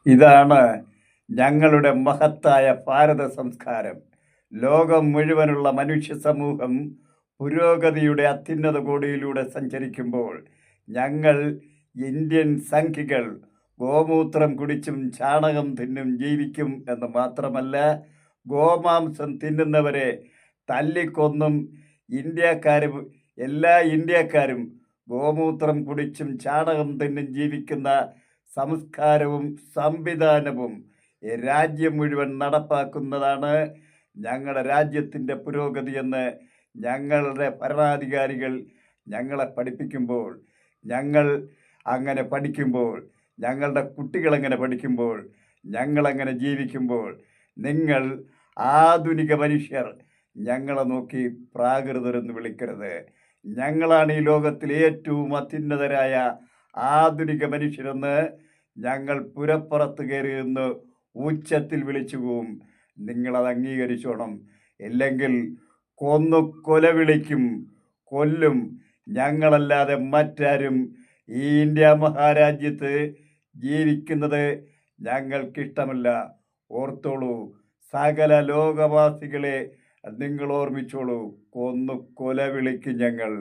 ഇതാണ് ഞങ്ങളുടെ മഹത്തായ ഭാരത സംസ്കാരം. ലോകം മുഴുവനുള്ള മനുഷ്യ സമൂഹം പുരോഗതിയുടെ അത്യുന്നത കോടിയിലൂടെ സഞ്ചരിക്കുമ്പോൾ ഞങ്ങൾ ഇന്ത്യൻ സംഖ്യകൾ ഗോമൂത്രം കുടിച്ചും ചാണകം തിന്നും ജീവിക്കും എന്ന് മാത്രമല്ല, ഗോമാംസം തിന്നുന്നവരെ തല്ലിക്കൊന്നും ഇന്ത്യക്കാരും എല്ലാ ഇന്ത്യക്കാരും ഗോമൂത്രം കുടിച്ചും ചാണകം തിന്നും ജീവിക്കുന്ന സംസ്കാരവും സംവിധാനവും രാജ്യം മുഴുവൻ നടപ്പാക്കുന്നതാണ് ഞങ്ങളുടെ രാജ്യത്തിൻ്റെ പുരോഗതിയെന്ന് ഞങ്ങളുടെ ഭരണാധികാരികൾ ഞങ്ങളെ പഠിപ്പിക്കുമ്പോൾ, ഞങ്ങൾ അങ്ങനെ പഠിക്കുമ്പോൾ, ഞങ്ങളുടെ കുട്ടികളെങ്ങനെ പഠിക്കുമ്പോൾ, ഞങ്ങളങ്ങനെ ജീവിക്കുമ്പോൾ, നിങ്ങൾ ആധുനിക മനുഷ്യർ ഞങ്ങളെ നോക്കി പ്രാകൃതരെന്ന് വിളിക്കരുത്. ഞങ്ങളാണ് ഈ ലോകത്തിലെ ഏറ്റവും അത്യുന്നതരായ ആധുനിക മനുഷ്യരെന്ന് ഞങ്ങൾ പുരപ്പുറത്ത് കയറി നിന്ന് ഉച്ചത്തിൽ വിളിച്ചു പോവും. നിങ്ങളത് അംഗീകരിച്ചോണം. ഇല്ലെങ്കിൽ കൊല വിളിക്കും, കൊല്ലും. ഞങ്ങളല്ലാതെ മറ്റാരും ഈ ഇന്ത്യ മഹാരാജ്യത്ത് ജീവിക്കുന്നത് ഞങ്ങൾക്കിഷ്ടമല്ല. ഓർത്തോളൂ, സകല ലോകവാസികളെ നിങ്ങൾ ഓർമ്മിച്ചോളൂ. കൊല വിളിക്കും ഞങ്ങൾ.